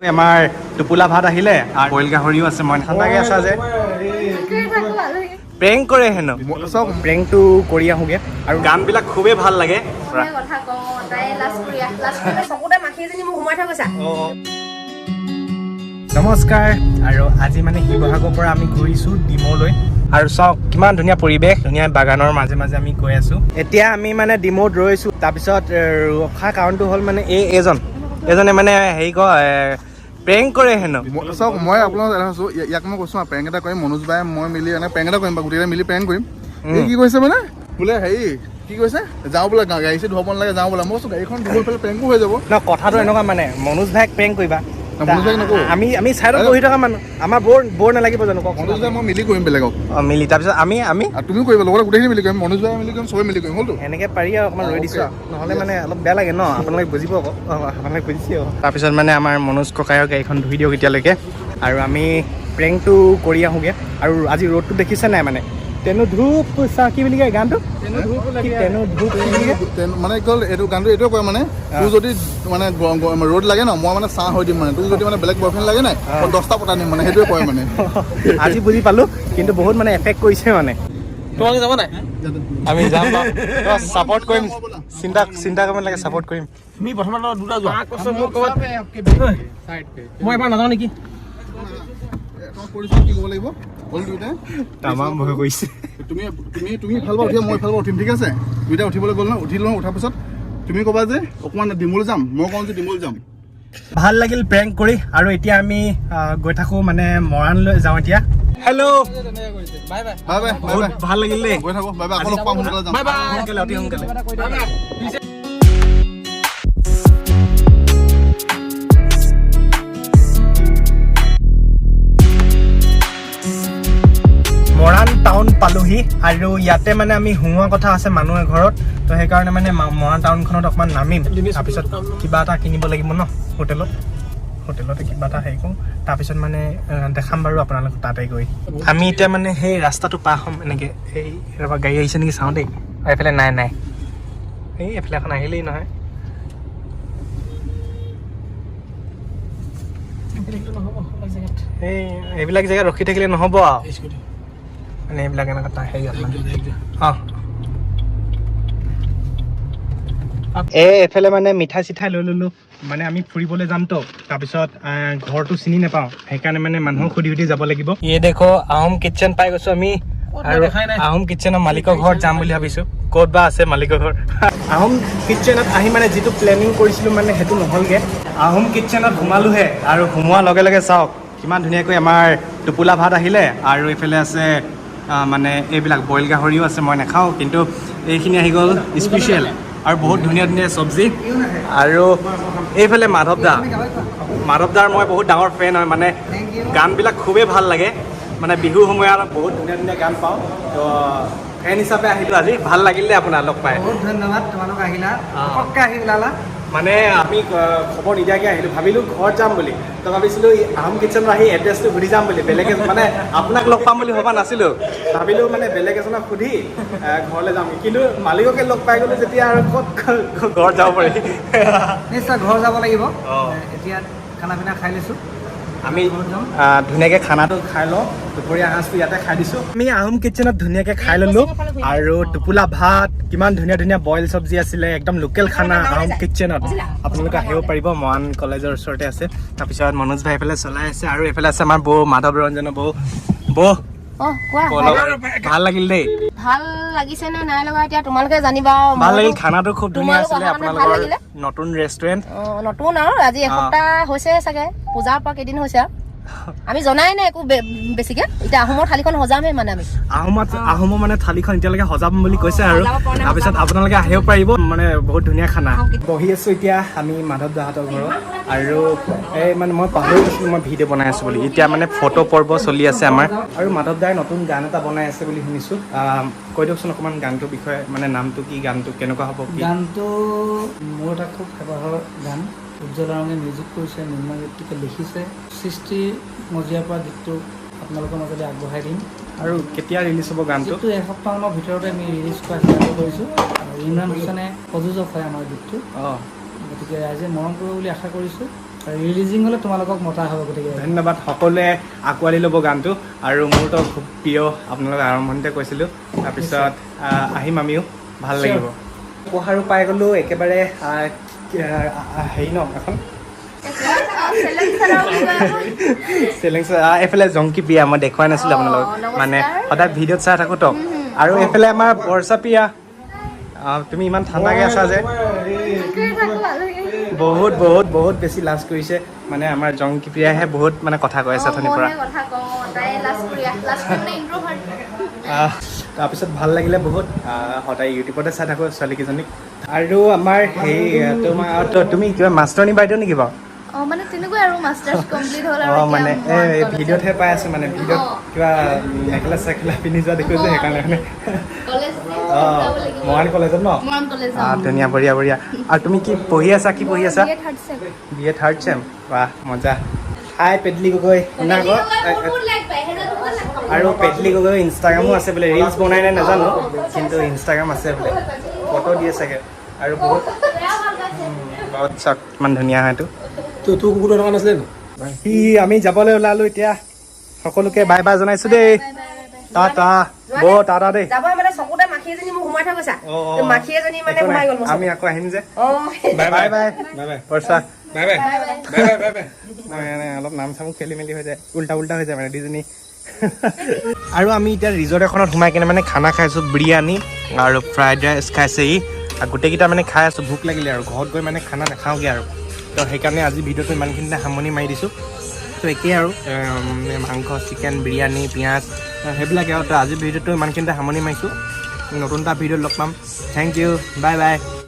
আমাৰ টোপোলা ভাত আহিলে আৰু বইল গাহৰিও আছে। মই ঠাণ্ডাকে আছা যে প্ৰেংক কৰে হেনো চব প্ৰেংকটো কৰি আহোঁগে আৰু গানবিলাক খুবেই ভাল লাগে। নমস্কাৰ। আৰু আজি মানে শিৱসাগৰৰ পৰা আমি ঘূৰিছোঁ ডিমৌলৈ আৰু চাওক কিমান ধুনীয়া পৰিৱেশ, ধুনীয়া বাগানৰ মাজে মাজে আমি গৈ আছোঁ। এতিয়া আমি মানে ডিমৌত ৰৈছোঁ। তাৰপিছত ৰখা কাৰণটো হ'ল মানে এজনে মানে হেৰি কয় প্ৰেংক কৰে হেনো। চাওক মই আপোনাক আছোঁ, ইয়াক মই কৈছোঁ প্ৰেংক এটা কৰিম, মনোজ বাই মই মিলি এনে প্ৰেংক এটা কৰিম বা গোটেইকেইটা মিলি প্ৰেংক কৰিম। এই কি কৈছে মানে বোলে হেৰি কি কৈছে, যাওঁ বোলে গাড়ী চাড়ী ধুব নালাগে, যাওঁ বোলে। মই কৈছোঁ গাড়ীখন ধুব পেলাই প্ৰেংকো হৈ যাব ন। কথাটো এনেকুৱা মানে মনোজ ভাইক প্ৰেংক কৰিবা, মনোজ ভাইক নকৰোঁ। আমি চাইডত বহি থকা মানুহ, আমাৰ বৰ নালাগিব জানো কওক। মনোজ ভাই মই মিলি কৰিম বেলেগক মিলি তাৰপিছত আমি তুমিও কৰিবা লগতে গোটেইখিনি মিলি কৰিম, মনোজ ভাই মিলি কৰিম, চবেই মিলি কৰিম। হ'লতো এনেকৈ পাৰি আৰু অকণমান ৰৈ দিছোঁ, নহ'লে মানে অলপ বেয়া লাগে ন। আপোনালোকে বুজিব আকৌ, আপোনালোকে বুজিছে আকৌ। তাৰপিছত মানে আমাৰ মনোজ ককায়ৰ গাড়ীখন ধুই দিয়ক এতিয়ালৈকে আৰু আমি প্ৰেংকটো কৰি আহোঁগৈ। আৰু আজি ৰ'দটো দেখিছে নাই মানে তেনো ধূপ কি বুলি কয় গানটো, তেনো ধূপ মানে কি হ'ল এইটো গানটো এইটোৱে কয় মানে তোৰ যদি মানে ৰ'দ লাগে ন, মই মানে চাহ হৈ দিম মানে। তোৰ যদি মানে বেলেগ বয়ফ্ৰেণ্ড লাগে নাই, 10টা পতা দিম মানে, সেইটোৱে কয় মানে। আজি বুজি পালোঁ, কিন্তু বহুত মানে এফেক্ট কৰিছে মানে। তোমালোকে যাব নাই? আমি যাম ছাপৰ্ট কৰিম, চিন্তা কৰিব নালাগে, ছাপৰ্ট কৰিম। তুমি প্ৰথমে দুটা যোৱা, মই এবাৰ নাযাওঁ নেকি? কি ক'ব লাগিব তামাম ভয় কৰিছে। তুমি ভাল পাওঁ উঠিয়া, মই ভাল পাওঁ উঠিম, ঠিক আছে? দুইটা উঠিবলৈ গ'ল ন, উঠি লওঁ। উঠাৰ পিছত তুমি ক'বা যে অকণমান ডিমৌলৈ যাম, মই কওঁ যে ডিমৌলৈ যাম। ভাল লাগিল প্ৰেংক কৰি। আৰু এতিয়া আমি গৈ থাকোঁ মানে মৰাণলৈ যাওঁ এতিয়া। Hello', bye bye bye bye bye. ভাল লাগিল দেই, গৈ থাকোঁ, বাই বাই। আকৌ লগ পাম, সোনকালে যাম। বাই বাই, সোনকালে অতি সোনকালে। মৰাণ টাউন পালোহি আৰু ইয়াতে মানে আমি সোমোৱা কথা আছে মানুহ এঘৰত, তো সেইকাৰণে মানে মৰাণ টাউনখনত অকণমান নামিম। তাৰপিছত কিবা এটা কিনিব লাগিব ন হোটেলতে কিবা এটা হেৰি কৰোঁ। তাৰপিছত মানে দেখাম বাৰু আপোনালোকক তাতে গৈ। আমি এতিয়া মানে সেই ৰাস্তাটো পাৰ হ'ম এনেকৈ। এই ৰবা গাড়ী আহিছে নেকি চাওঁ দেই। এইফালে নাই, এই এফালে এখন আহিলেই নহয়। এইবিলাক জেগাত ৰখি থাকিলে নহ'ব আৰু মানে এইবিলাক এনেকুৱা হেৰি এফালে মানে মিঠাই চিঠাই লৈ ল'লোঁ। মানে আমি ফুৰিবলৈ যামতো, তাৰপিছত ঘৰটো চিনি নাপাওঁ, সেইকাৰণে মানে মানুহক সুধি যাব লাগিব। এই দেখো আহোম কিটচেন পাই গৈছোঁ আমি, আৰু আহোম কিটচেনৰ মালিকৰ ঘৰত যাম বুলি ভাবিছোঁ। ক'ত বা আছে মালিকৰ ঘৰ। আহোম কিটচেনত আহি মানে যিটো প্লেনিং কৰিছিলোঁ মানে সেইটো নহ'লগৈ। আহোম কিটচেনত সোমালোহে, আৰু সোমোৱাৰ লগে লগে চাওক কিমান ধুনীয়াকৈ আমাৰ টোপোলা ভাত আহিলে। আৰু এইফালে আছে মানে এইবিলাক বইল গাহৰিও আছে, মই নাখাওঁ, কিন্তু এইখিনি আহি গ'ল স্পেচিয়েল আৰু বহুত ধুনীয়া ধুনীয়া চব্জি। আৰু এইফালে মাধৱ দাৰ মই বহুত ডাঙৰ ফেন হয়, মানে গানবিলাক খুবেই ভাল লাগে। মানে বিহুৰ সময়ত বহুত ধুনীয়া ধুনীয়া গান পাওঁ, তো ফেন হিচাপে আহিলোঁ আজি। ভাল লাগিল দেই আপোনাক লগ পাই। বহুত ধন্যবাদ, তোমালোক আহিলা, পটককৈ আহি ওলালা। মানে আমি খবৰ নিদিয়াকৈ আহিলোঁ, ভাবিলোঁ ঘৰত যাম বুলি, তো ভাবিছিলোঁ আহোম কিটচেনত আহি এড্ৰেছটো সুধি যাম বুলি। বেলেগ মানে আপোনাক লগ পাম বুলি ভবা নাছিলোঁ, ভাবিলোঁ মানে বেলেগ এজনক সুধি ঘৰলৈ যাম। কিন্তু মালিককে লগ পাই গ'লোঁ যেতিয়া আৰু ক'ত ঘৰত যাব পাৰি। নিশ্চয় ঘৰ যাব লাগিব। এতিয়া খানা পিনা খাই লৈছোঁ, আমি ধুনীয়াকৈ খানাটো খাই লওঁ। দুপৰীয়া সাঁজটো ইয়াতে খাই দিছোঁ। আমি আহোম কিটচেনত ধুনীয়াকৈ খাই ল'লোঁ, আৰু টোপোলা ভাত, কিমান ধুনীয়া ধুনীয়া বইল চব্জি আছিলে, একদম লোকেল খানা আহোম কিটচেনত। আপোনালোকে আহিব পাৰিব, মৰাণ কলেজৰ ওচৰতে আছে। তাৰপিছত মনোজ ভাই এইফালে চলাই আছে, আৰু এইফালে আছে আমাৰ বৌ মাধৱ ৰঞ্জনৰ বৌ। ভাল লাগিল দেই। ভাল লাগিছে নে নাই লগা এতিয়া তোমালোকে জানিবা। ভাল লাগিল, খানাটো খুব ধুনীয়া আছিলে আপোনালোকৰ নতুন ৰেষ্টুৰেণ্ট। নতুন আৰু আজি এসপ্তাহ হৈছে চাগে, পূজাৰ পৰা কেইদিন হৈছে আৰু আমি জনাই নাই একো বেছিকে। এতিয়া আহোমৰ থালিখন সজামেই মানে আমি আহোমৰ মানে থালিখন এতিয়ালৈকে সজাম বুলি কৈছে। আৰু তাৰপিছত আপোনালোকে আহিব পাৰিব, মানে বহুত ধুনীয়া খানা। বহি আছোঁ এতিয়া আমি মাধৱ দাহঁতৰ ঘৰত, আৰু এই মানে মই পাহৰি গৈছিলোঁ মই ভিডিঅ' বনাই আছোঁ বুলি। এতিয়া মানে ফটো পৰ্ব চলি আছে আমাৰ, আৰু মাধৱ দাই নতুন গান এটা বনাই আছে বুলি শুনিছোঁ। কৈ দিয়কচোন অকণমান গানটোৰ বিষয়ে, মানে নামটো কি, গানটো কেনেকুৱা হ'ব? গানটো মোৰ এটা খুব হেঁপাহৰ গান। উজ্জ্বল ৰঙে মিউজিক কৰিছে, নিৰ্মাণ গীতটোকে লিখিছে। সৃষ্টি মজিয়াৰ পৰা গীতটো আপোনালোকৰ মাজলৈ আগবঢ়াই দিম। আৰু কেতিয়া ৰিলিজ হ'ব গানটো? গীতটো এসপ্তাহমানৰ ভিতৰতে আমি ৰিলিজ কৰা চেষ্টা কৰিছোঁ। আৰু ইমৰান হুছেইনে প্ৰযোজক হয় আমাৰ গীতটো। গতিকে ৰাইজে মৰম কৰিব বুলি আশা কৰিছোঁ। ৰিলিজিং হ'লে তোমালোকক মতা হ'ব গতিকে ধন্যবাদ সকলোৱে আঁকোৱালি ল'ব গানটো আৰু মোৰতো খুব প্ৰিয় আপোনালোকে আৰম্ভণিতে কৈছিলোঁ তাৰপিছত আহিম আমিও ভাল লাগিব উপহাৰো পাই গ'লোঁ একেবাৰে হেৰি ন এখন চেলেং এইফালে জংকী প্ৰিয়া মই দেখুৱাই নাছিলোঁ আপোনালোকক মানে সদায় ভিডিঅ'ত চাই থাকোঁতো আৰু এইফালে আমাৰ বৰ্ষা প্ৰিয়া তুমি ইমান ঠাণ্ডাকৈ আছা যে বহুত বহুত বহুত বেছি লাজ কৰিছে মানে আমাৰ জংকী প্ৰিয়াহে বহুত মানে কথা কৈ আছে অথনিৰ পৰা তাৰপিছত ভাল লাগিলে বহুত সদায় ইউটিউবতে চাই থাকোঁ ছোৱালীকেইজনীক আৰু আমাৰ সেই তুমি কিবা মাষ্টৰণী বাইদেউ নেকি বাৰু মানে তেনেকৈ আৰু মাষ্টাৰ্ছ কমপ্লিট হ'ল আৰু মানে এই ভিডিঅ'তহে পাই আছোঁ মানে ভিডিঅ'ত কিবা মেখেলা চেখেলা পিন্ধি যোৱা দেখোঁ যে সেইকাৰণে মৰাণ কলেজত ন ধুনীয়া বঢ়িয়া বঢ়িয়া আৰু তুমি কি পঢ়ি আছা বি এ থাৰ্ড চেম বাহ মজা হাই পেটলি গগৈ শুনা আকৌ আৰু পেটলি গগৈ ইনষ্টাগ্ৰামো আছে বোলে ৰিলচ বনাই নাই নাজানো কিন্তু ইনষ্টাগ্ৰাম আছে বোলে ফটো দিয়ে চাগে আৰু বহুত চাওক ইমান ধুনীয়া হয় এইটো তোৰ কুকুৰ দোকান আছিলে সি আমি যাবলৈ ওলালোঁ এতিয়া সকলোকে বাই বাই জনাইছোঁ দেই টাটা টাটা দেই যাব মানে চকুতে মাখি এজনী মোক সোমাই থৈ গৈছা মাখি এজনী মানে সোমাই গ'ল আমি আকৌ আহিম যে বাই বাই বাই বাই বৰ্ষা বাই বাই অলপ নাম চামো খেলি মেলি হৈ যায় উল্টা হৈ যায় মানে দুজনী আৰু আমি এতিয়া ৰিজৰ্ট এখনত সোমাই কিনে মানে খানা খাইছোঁ বিৰিয়ানী আৰু ফ্ৰাইড ৰাইচ খাইছে ই আৰু গোটেইকেইটা মানে খাই আছোঁ ভোক লাগিলে আৰু ঘৰত গৈ মানে খানা নাখাওঁগৈ আৰু তো সেইকাৰণে আজি ভিডিঅ'টো ইমানখিনিতে সামৰণি মাৰি দিছোঁ তো একেই আৰু মাংস চিকেন বিৰিয়ানী পিঁয়াজ সেইবিলাকে আৰু তো আজি ভিডিঅ'টো ইমানখিনিতে সামৰণি মাৰিছোঁ নতুন এটা ভিডিঅ'ত লগ পাম থেংক ইউ বাই বাই